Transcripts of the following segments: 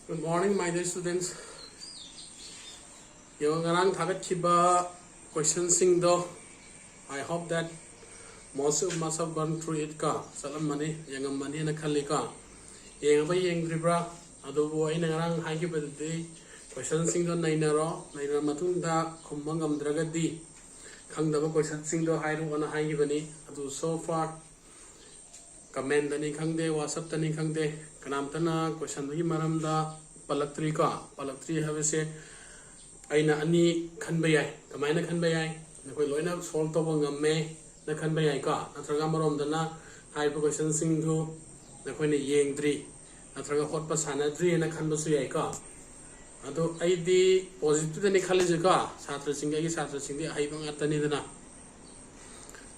Good morning, my dear students. Yung ngarang thagat chiba questions sing do. I hope that most of must have gone through it ka. Salam mani, yang mani na khali ka. Yang ba yang dribra. Ado bo ay ngarang hai ki badde questions sing do nai na matung da kumbang am draga di. Khang da ba questions sing do hai ru ana hai ki bani. Ado so far comment dani khang de WhatsApp dani khang de kanam tana question gi maram da palaktri have se aina ani khan ba yai kamai na khan ba yai na koi loina solve to ngam me na khan ba yai ka natraga marom dana hai pa question sing du na koi ne yeng dri natraga hot pa sana dri na khan ba su yai ka ado ai di positive dani khali je ka chhatra sing gi chhatra sing di ai bang atani dana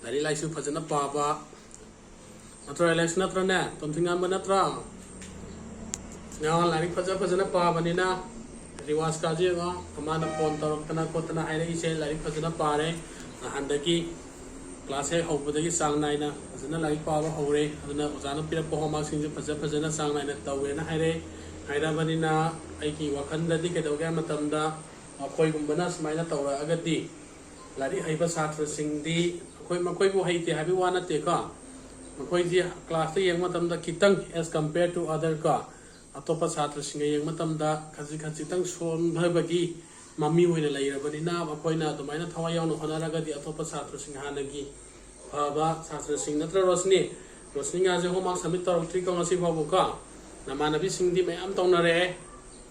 dari lai su phajana pa ba natra election natra ne tomthingam ba natra now like phajana pa banina riwas ka je ga amana phone torok tana ko tana ai rai se like phajana pa re handaki class he hobudagi sang nai na phajana like pa ba hore aduna ojana pira po homework sing je phajana sang nai na tawe na hai re haira banina ai ki wakhan da di ke do ga matam da akoi gumbana smaina tawra agadi lari haiba satra sing di akoi bu haite habi wana te ka makoi ji class te yang matam da kitang as compared to other ka atopa chhatra singa yang matam da khaji tang son bhabagi mami hoina lairabani na makoina adumaina thawai yauna honaraga di atopa chhatra singa hanagi phaba chhatra sing natra rosni nga je homework submit torok tri ka ngasi phabu ka namanabi sing di mayam tawnare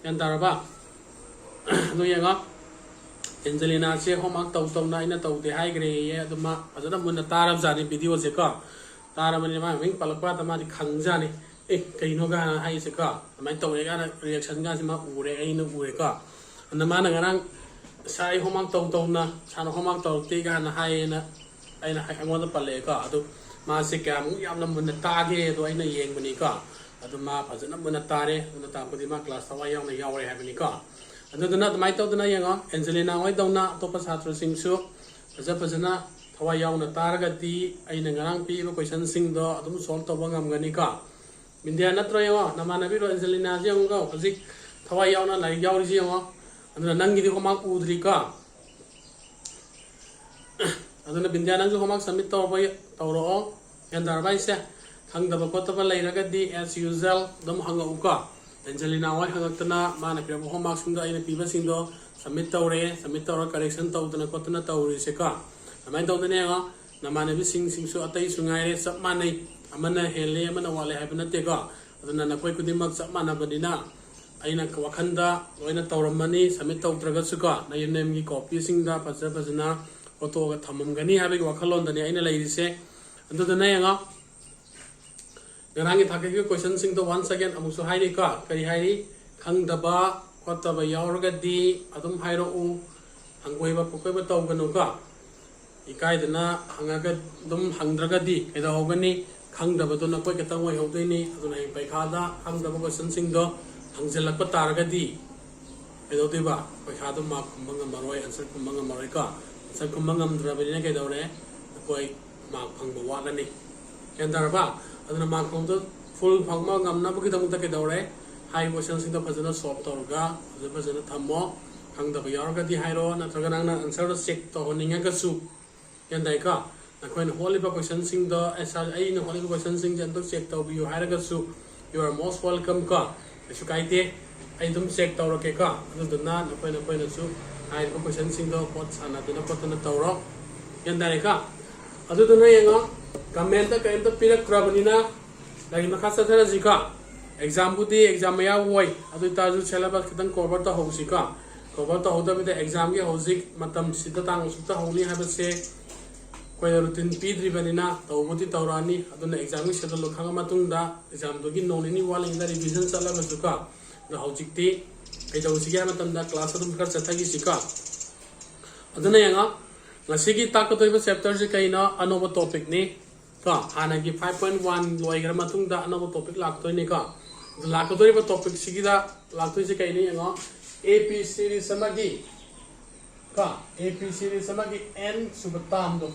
yan taraba no yanga Angelina se homework tawna ina tawde hai gre ye aduma ajana munna tarab jani video se ka taramani ma wing palakpa tamadi khangjani kaino ga hai se ka mai tawre ga reaction ga sima ure ai no ure ka anama na ngarang sai homang tawna sana homang tawte ga na hai na aina hai angwa da pale ka adu ma se ka mu yam nam na ta ge do aina yeng bani ka adu ma phajana mun tare na ta pudi ma class tawa yaw na yaw re hai bani ka adu na mai tawna yenga Angelina oi dawna topa chhatra sing su phajana tawa yaw na targa di aina ngarang pi ba question sing do adum solve to bangam gani ka India natra yawa namanabi ro Angelina je ngo hojik thawai yauna lai yauri je ngo aduna nangi di homework udri ka aduna bindia nang homework submit to bai tawro yandar bai se khangda ba ko to ba lai raga di as usual dum hanga uka Angelina wai hangakna mana pira homework sing do ina piba sing do submit tawre correction tawdana ko tana tawri se ka amai tawdane ngo namanabi sing su atai sungai sab manai amana hele amana wale haibana te ga aduna na koi kudimak sa mana badina aina wakhanda loina tawramani submit tawtraga suka na yenem gi copy singda phajana photo ga thamam gani habi wakhalon dani aina lairise andu na yanga garangi thake gi question sing to once again amusu hairi ka kari hairi khangdaba khotaba yauraga di adum hairo u hangoi ba pokoi ba tawganu ka ikaidana hangaga dum hangdraga di eda hogani khangdaba do na koi katang wai haudaini aduna heng paikhada khangdaba question sing do hangjelakpa targa di edo tiba paikhada ma kumbang maroi answer kumbang maroi ka answer kumbang drabani na kedore koi ma phangba wagani kendarba aduna ma khongdo full phangma ngamna bu kidang ta kedore hai question sing do phajana solve torga phajana thammo khangdaba yarga di hairo na traga nang answer do check to honinga ka su yandai ka Nakoin holy question sing the SR I in holy question sing and check to you haragasu. You are most welcome ka. Sukaite I don't check to roke ka. Do not nakoin su. I question sing the pots and the cotton toro. Yandareka. Other than Yanga, comment the kind of Pira Krabanina, like Makasa Zika. Example the examia way. Other Tazu Chalabak than cover the Hosika. Cover the Hoda with the exam Hosik, Matam Sitatang Suta only have a say. Koi routine pidri banina tawmoti tawrani aduna exam gi schedule khanga matung da exam do gi nonini wal in the revision sala masuka da hojikti kai da usiga matam da class adum kar chathagi sika aduna yanga ngasi gi takotoi chapter je kaina another topic ni ka hana gi 5.1 loigra matung da another topic laktoi ni ka lakotoi ba topic sigi da laktoi je kaini yanga AP series samagi ka AP series samagi n subatam do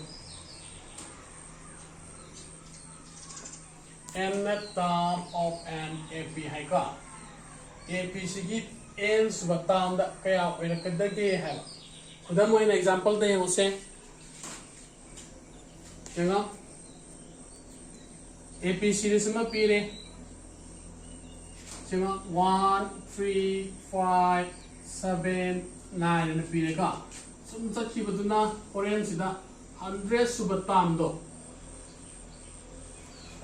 n term of an AP hai ka AP सिगी n सुबह ताम दा कया ओइरकदगे है खुदा Moin example दे उसे यंगा AP series में पीरे यंगा 1 3 5 7 9 ने पीरे का सुन सच्ची बदुना ओरेन सिदा 100 सुबह ताम दो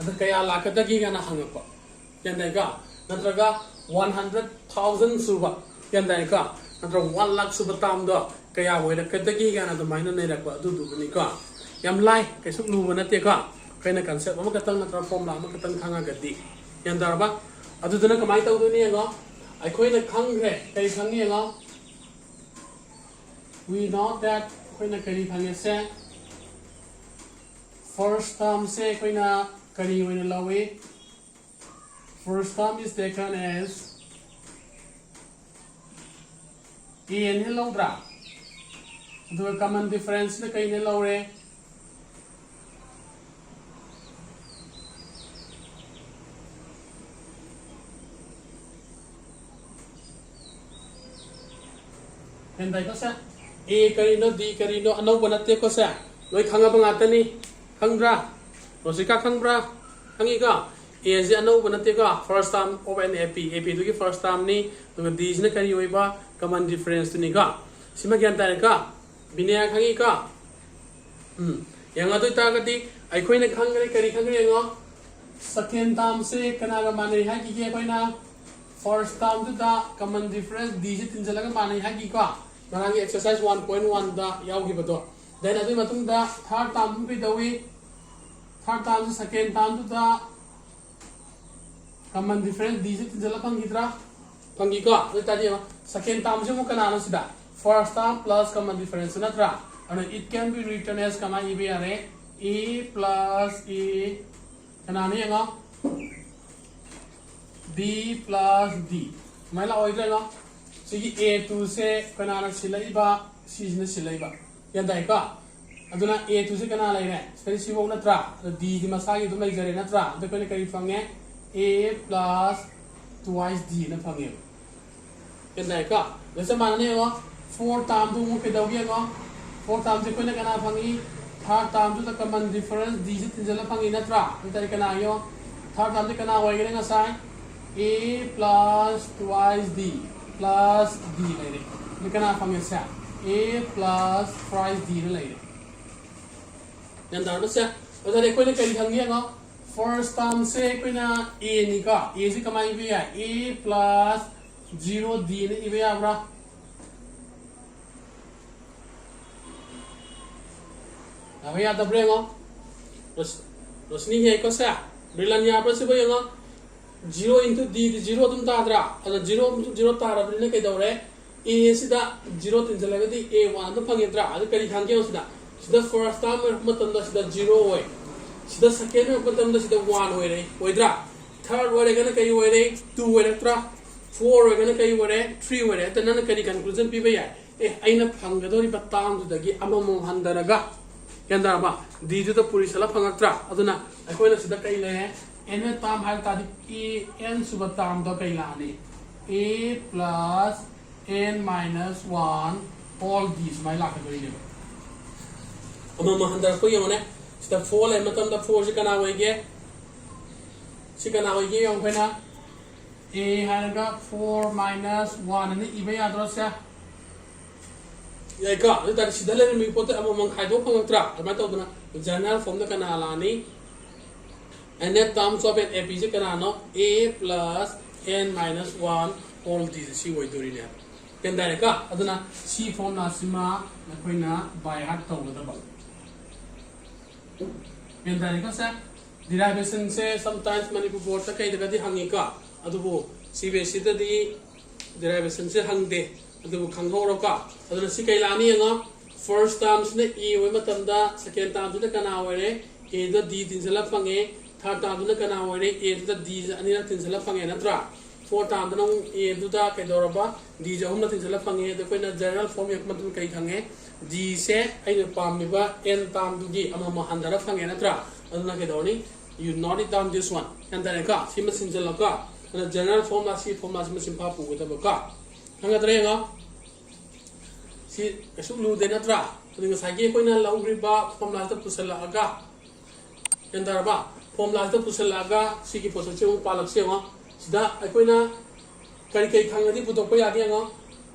अदर कया लाकदगी गाना हंगपा यंदा नत्रगा 100,000 सुबह यंदा नत्र 1 लाख सुबह ताम दो कया ओइरकदगी गाना दमाइना नेरकवा दुदुबनी का यम लाई कैसुक लुब नते का कइना कांसेप्ट अमा कतंग नत्र फॉर्मुला अमा कतंग खांगा गदी यंदारबा अदुदना कमाई तौदुनी यंगा अखोइना खंगरे कई खंगी यंगा we know that अखोइना करी खंगे से first term से अखोइना करी ओइना लवे first term is taken as n hey लौद्रा अदुगा common difference ने कई ने लौरे हेंदाई को से A करीनो D करीनो अनौ बनते को से लोई खंगा बंगातनी खंग्रा रोसिका खंग्रा खंगी का A जे अनौ बनते का first term of an AP दुगी फर्स्ट टर्म नि तो D ने करी होइबा कॉमन डिफरेंस तुनी का सिमा ज्ञान तारे का बिनया खंगी का यंगा तो तागती अखोइने खंगरे करी खंगरे यंगा सेकंड टर्म से कनागा माने है कि अखोइना फर्स्ट टर्म दुदा कॉमन डिफरेंस D जे तिनजलगा माने है कि का मरांगी एक्सरसाइज 1.1 दा यावगिबदो देन अदुई मतुंग दा थर्ड टर्म पे दवी थर्ड टर्म से सेकंड टर्म दुदा कॉमन डिफरेंस D जे तिनजला फंगिद्रा फंगी का अदु तादि सेकंड टर्म से मु कनानो सिदा first term plus common difference नत्रा and it can be written as kama ibe are A plus A kanani nga B plus D maila oidra nga sigi A2 se kanana silaiba C ne silaiba yandai ka aduna A2 se kana lai ne sai sibo natra D di masagi dum lai jare natra da kone kari fange A plus twice D na fange yandai ka lesa manane nga 4 term du mu pe dawgi nga 4 term se kone kana fangi third term to the common difference D se tinjala fangi natra ntai kana yo third term se kana hoy gene nga sai A plus twice D plus D lai re ni kana fangi sa A plus twice D lai re yan dar se odare kone kari thangi nga first term se kone A ni ka A se kamai bi ya A plus 0 D ni ibe abra apa ya tabre ngo terus ni he ko sa brilan ya apa se bo ngo 0 into D 0 tum ta dra ada 0 into 0 ta ra ne kai dore A sida 0 tin jala di A1 to phangi dra adu kari khang ke sida first term matam da sida 0 hoy sida second matam da sida 1 hoy re hoy dra third hoy re kana kai hoy re 2 hoy re tra 4 hoy kana kai hoy re 3 hoy re tanana kari conclusion pi ba ya aina phanggadori batam du dagi amamom handaraga यंदा बा D जो पूरी सला फंगत्रा अदुना अखोइना सिदा कई ले N ताम हाल तादि A N सुब ताम दो कई लाने a plus n minus 1 all these माइ लाख दोई ने अमा महंदर को यमने सिदा 4 ले मतम दा 4 से कना होइगे यम फेना a हालगा 4 minus 1 ने इबे याद्रो से ya ka ni tar sidale mi pote among khaido phangtra ama to duna general form da kana lani and net terms of an AP je kana no A plus n minus 1 all these si woi dori ne ken da ka aduna si form na sima na koina by heart to da ba ken da ka sa derivation se sometimes manipur board ta kai da di hangi ka adubo CBSE da di derivation se hangde adu khangho ka aduna si kai lani nga first term ne E we matam da second term ne kana wore A da D tin sala pange third term ne kana wore A da D ani na tin sala pange natra fourth term na A da kai doraba D ja hum na tin sala pange da koi na general form yak matam kai thange D se ai ne pam mi ba n term du gi ama ma handara pange natra aduna kai doni you note it down this one and then ka sim sin sala ka general formula si formula si masim pa pu ga ba ka hanga dre nga si kasu lu de na tra adu nga sagi ko na law ba formula ta pusala aga yandar ba formula ta pusala aga si ki posa chung palak se nga sida ko na kari kai khanga di puto ko ya ge nga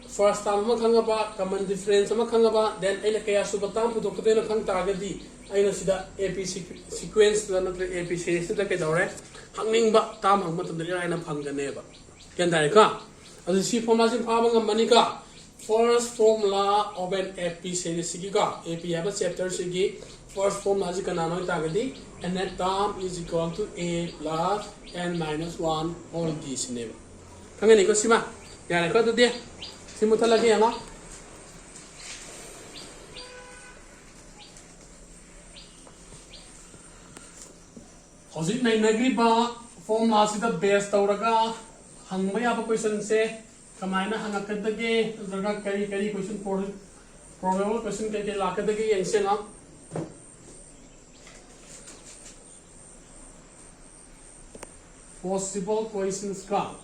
first time ma khanga ba common difference ma khanga ba then ai la kaya su batam puto ko na khang ta ga di ai na sida ap sequence la na ap series da ke dawre hangning ba tam hang matam da ai na phang ga ne ba ken dai ka adu si formula sim pha bang mani ka first formula of an ap series gi ka ap have a chapter gi first formula ji kana no ta ga di and that term is equal to a plus n minus 1 all this ne ba khang ni ko sima ya ne ko to dia simu thala gi nga Hozit na inagri ba formula sida base tawraga hangba ya question se kamaina hangakadage daga kari question probable question ke lakadage yengse na possible questions ka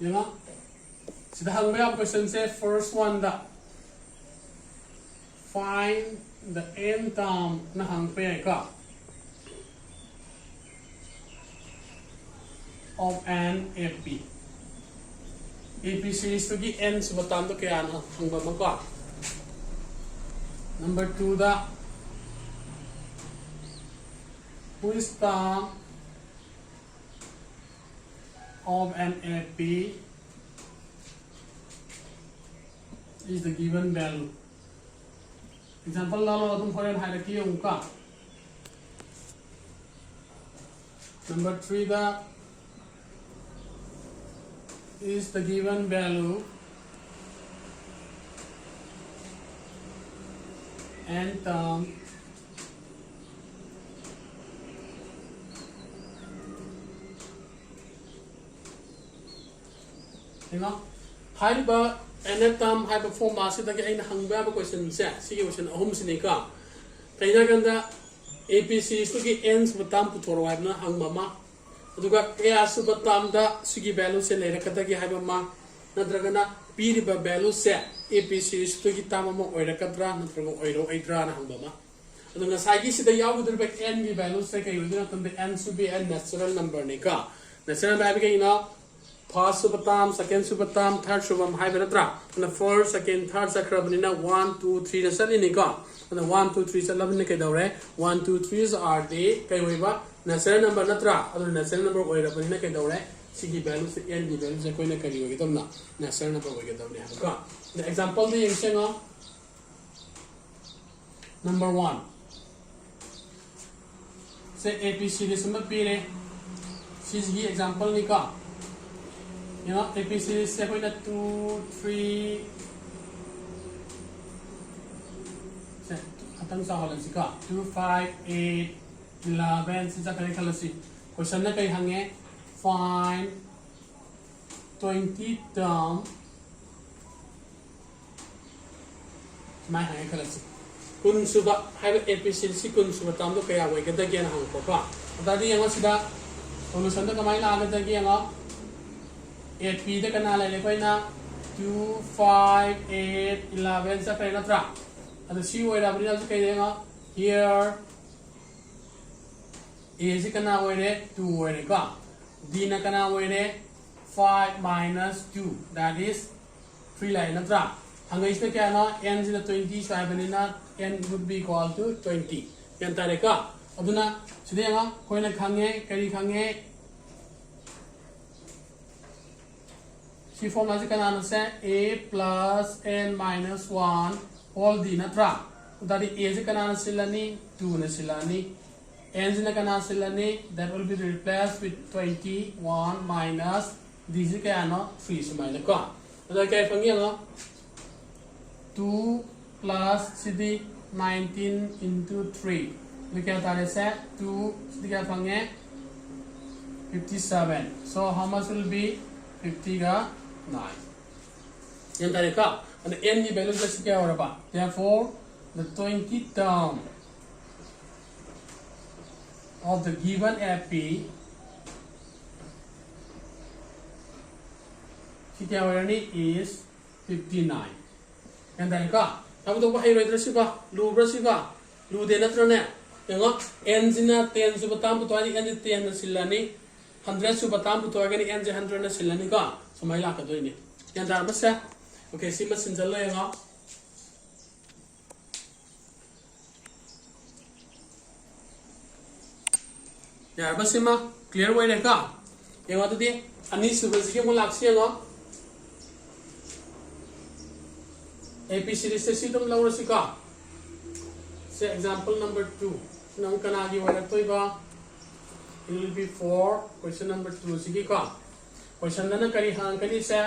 yana sida hangba ya question se first one da find the n term na hang pe ka of an AP. AP series to gi n subatam to kaya na hang ba man ka. Number 2 da whose term of an AP is the given value. Example lalo tum foreign hierarchy yung ka. Number 3 da is the given value and term haiba and term haiba form asi da ai na hangba ba question se si question ahum sini ka kaina ganda apc su gi ends batam puthoro haiba na hang mama aduga ya su batam da sigi value se lera kada gi haiba ma nadraga na piri ba value se apc su gi tamamo oira kadra nadraga oiro aidra na hang mama adunga sagi si da yaw gudur ba n gi value se kai udina tan n su be a natural number ne ka natural ba ga ina first subatam, second subatam, third subam hai benatra. And the first, second, third sakrabnina 1, 2, 3 na salinika. And the 1, 2, 3 salabne ke daure. 1, 2, 3 are the kay weba natural number natra. Other natural number oira benina ke daure. Sigi value se n di value se koi na kari wegi tamna. Natural number wegi tamne ha. The example di yung senga number 1. Say APC this number pire. Sigi example ni ka. You know, APC is 2, 3. Atang sa holan sika 2, 5, 8, 11. Sisa kaya kalasi. Question na kay hange find 20 term. May hange kalasi. Kun suba hay APC si kun suba term to kaya way kada gyan hang ko pa. Tadi yang sida solution to kamay na agad dagi yang 8p da kana lai koi na 2 5 8 11 sa kay na tra adu si oi ra bri na kay nga here a si kana oi re 2 oi re ka d na kana oi re 5 minus 2 that is 3 lai na tra hangai sta kya na n is 20 sa bani na n would be equal to 20 yan tare ka aduna sidi nga koi na khange kari khange si formula se kana se a plus n minus 1 all d na tra udari a se kana silani 2 na silani n se kana silani that will be replaced with 21 minus d se kana 3 se minus ka udari kay pangi nga 2 plus cd 19 into 3 we can tare se 2 cd ka pangi 57 so how much will be 50 ga 9. Yan tadi ka. And n the value is kya ho raha ba? Therefore, the 20 term of the given AP is 59. And then ka tabu to hai roi drasiba lu brasiba lu de natrone yango n zina 10 su batam bu to ani n 10 na silani 100 su batam bu to ani n 100 na silani ka somai la ka doini yan dar basa okay si ma sin jalo yango yar basima clear way ne ka yango to di ani su basi ke mo laksi yango AP series से सीधम लाऊं रसी का से example number 2 नंग कनागी वाला तो इबा it will be for question number 2 सिगी का question ना करी हाँ करी से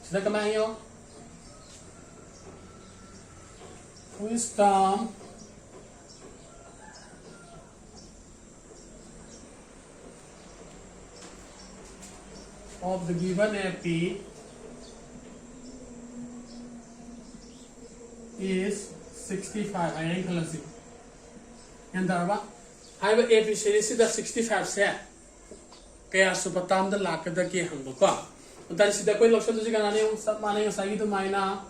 सीधा कमाएं यो wisdom of the given AP is 65. I am classic. And darba, I have AP series is the 65 set. Kaya supatam the laka the key hambuka. That is the queen of the Ganani, Sapmani, Sagi to Mina.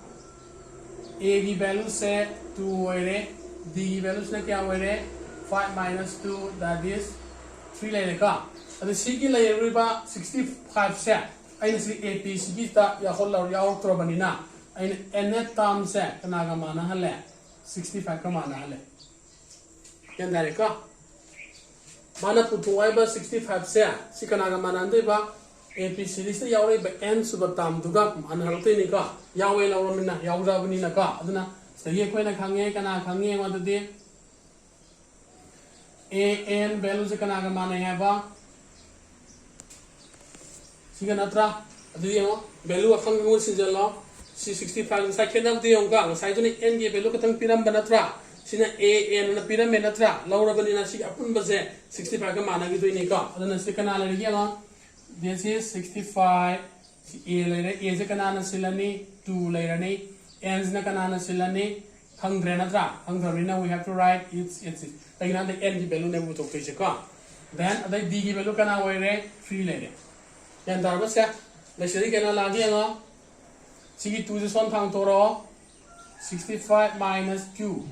A value set 2 away, D values like away 5 minus 2, that is 3 like a the Siki layer river 65 set. I see AP Sigita Yahola Yao Trobanina. And net term set Kanagamana Hale 65 Kamana Hale. Yandarika Mana Putuiba 65 set. Sikanagamana Deba AP series Yawe by N Subatam Dugap and Haltinica Yahweh Lauramina Yawrabanina Adana. So Yequena Kange Kana Kange on the day AN values Kanagamana Haba. Siga natra adi yo value afang ngul sinjalo C65 sa kena di yo ga sa juni n ge value katang piram banatra sina a n na piram menatra laura bani na si apun baze 65 ka mana gi doini ka adana se kana la ri ga this is 65 a le a se kana na silani 2 le rani n na kana na silani khangre natra khangre we have to write it's like na the n gi value ne bu to ke ka then adai d gi value kana we re 3 le re yan darba se la shiri kana lagi nga sigi 2 son thang toro 65 minus q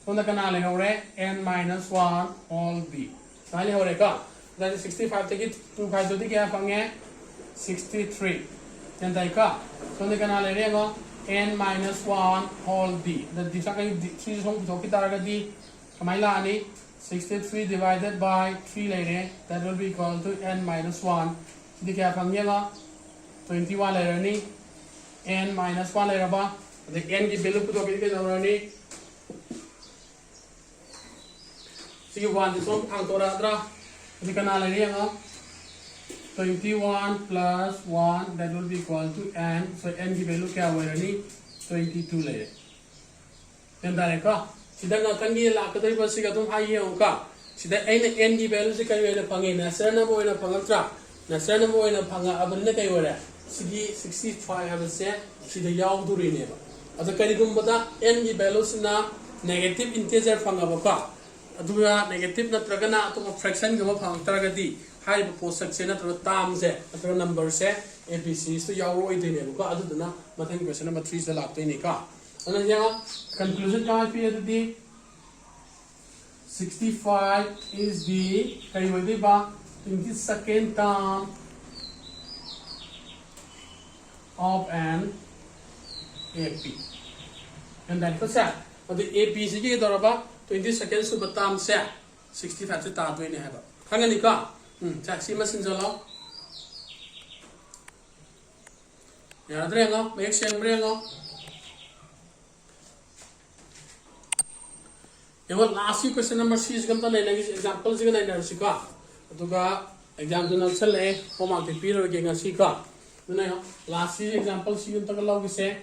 so na kana le hore n minus 1 all b sali hore ka that is 65 take it 2 khai do di kya pange 63 yan dai ka so na kana le re nga n minus 1 all b the disa kai 3 son to ki taraga di kamai la ani 63 divided by 3 le re that will be equal to n minus 1 di kaya pangyela 21 layer ni n minus 1 layer ba the n ki value puto ke na ni si 1 di som ang tora dra di kana layer nga 21 plus 1 that will be equal to n so n ki value kya wa ni 22 layer then dai ka sida nga tangi la ka dai ba si ka tum hai ye ka sida n ki value si ka ye pangi na sa na mo na pangantra Nasana mo na panga abana kay wala sigi 65 habase sida yaw duri ne ba ada kali gumbada n gi values na negative integer panga ba ka aduga negative na tragana to fraction gama phang tragadi hai ba posak se na tro tam se atro number se abc so yaw roi de ne ba adu na mathang question number 3 se lak te ne ka ana ya conclusion ka pi adi 65 is the kay wadi ba in the second term of an AP. And then for that, the AP is the 20 seconds to batam set 65 to start doing it. Hanganika, taxi machine zalo. Yadrengo, make sure brengo. Last question number 6 is going to examples in the Aduga exam do not sell home out the period again as he got. Last example, she can talk about say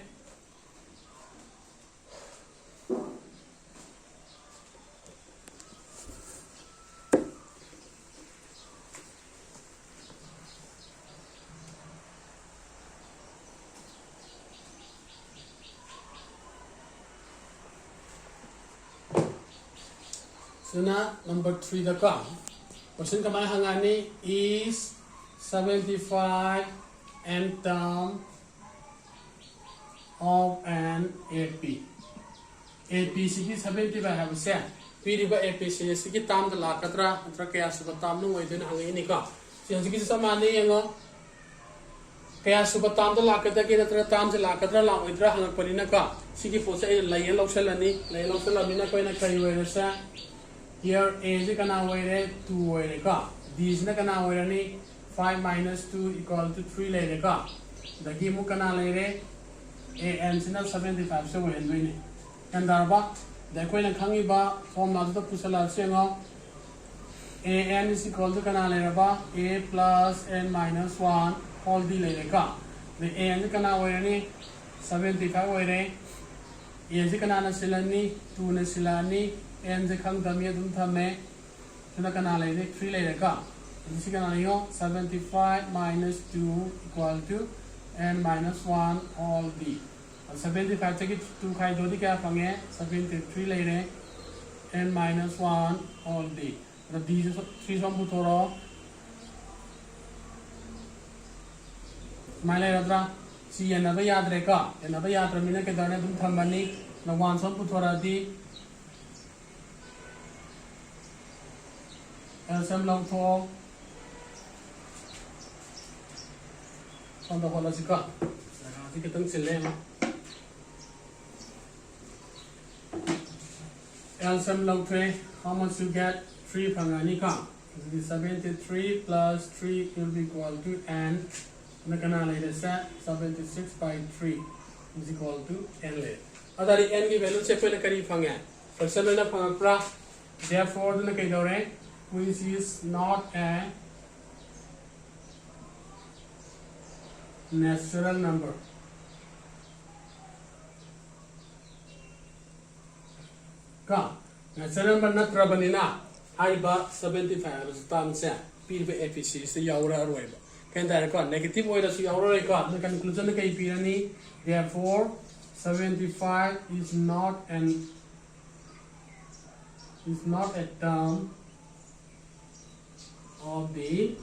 Sina number 3 the ka. Question kamay hangani is 75 n term of an AP. AP sigi 75 have a piriba AP sigi tam the lakatra atra kaya suba tam no way din hangini ka. Sigi samani yango kaya suba tam the lakatra ki atra tam se lakatra la idra hang panina ka. Sigi posa layan lausalani na ko na kari way sa. Here A is kana way 2 way ka. D is na kana way 5 minus 2 equal to 3 le ka. Dagi mo kana le A n sina 75 so way ni. And darba the ko na khangi ba form na to pusala sengo A n is equal to kana le ba A plus n minus 1 all d le ka. The A n kana way 75 way A is kana na silani 2 na silani n से खंग दमिया तुम था मैं तो कना ले 3 ले का इसी का नाम यो 75 minus 2 equal to n minus 1 all d 75 से कि 2 खाई दो दी क्या पंगे 73 ले रहे n minus 1 all d तो d जो 3 सम पुतोरो माले रत्रा सी n अब याद रहेगा n अब याद रमीने के दाने तुम थम्बनी न 1 सम पुतोरा दी LCM long for on the whole zika. I think it's LCM long tray. How much you get? 3 panganika. This is 73 plus 3 will be equal to n. The canal is 76 by 3 is equal to n late. Other n की value से पहले करीब पंगे. First में ना पंगा therefore तो ना कहीं दौरे which is not a natural number. Ka natural number not rabanina. Haiba 75 is tam se. Pir be APC is yaura arweba. Can that record negative way as yaura record? The conclusion kay pirani. Therefore, 75 is not a term of the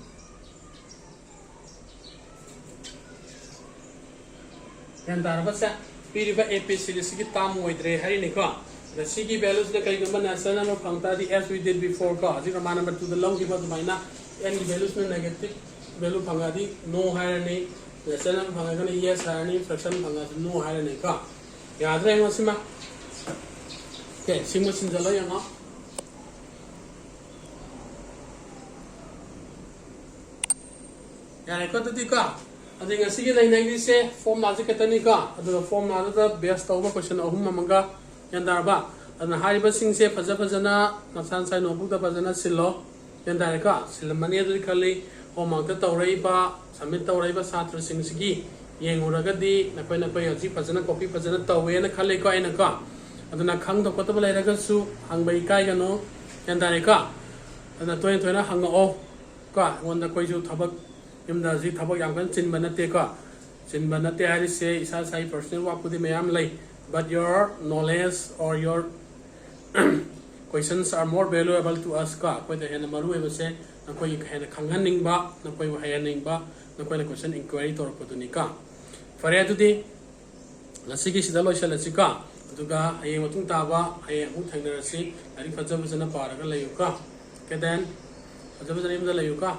and darabasa piriba APC sigi tam oidre hari ne ka the sigi values the kai gamba national of pangta the as we did before ka ji man number 2 the long give us maina and the values na negative value pangadi no higher ne national pangana yes higher ne fraction pangadi no higher ne ka yaad rahe masima okay simu sinjalo yang यानी को तो दिका अदे ngasi gi nai nai se form na je ketani ka adu form na da best tawba question ahum manga yandar ba adna hariba sing se faja fajana nasan sai no bu da fajana silo yandar ka silmani adu khali o mangta tawrai ba submit tawrai ba satra sing sigi yenguraga di na koi aji fajana copy fajana tawe na khale ko aina ka adna khang da ko to lai raga su hang bai kai ga no yandar ka adna toina hang o ka wanda koi ju thabak yamda ji thabak yang kan chin banate ka chin banate hari se isa sai personal wa pudi mayam lai but your knowledge or your questions are more valuable to us ka koi da hena maru eba se na koi hena khanghan ning ba na koi wa hena ning ba na koi na question inquiry tor ko tu ni ka fare atu di lasigi sida lo shala sika aduga aye matung ta ba aye mu thangna rasi ari fajab jana para ga layu ka ke then fajab jana imda layu ka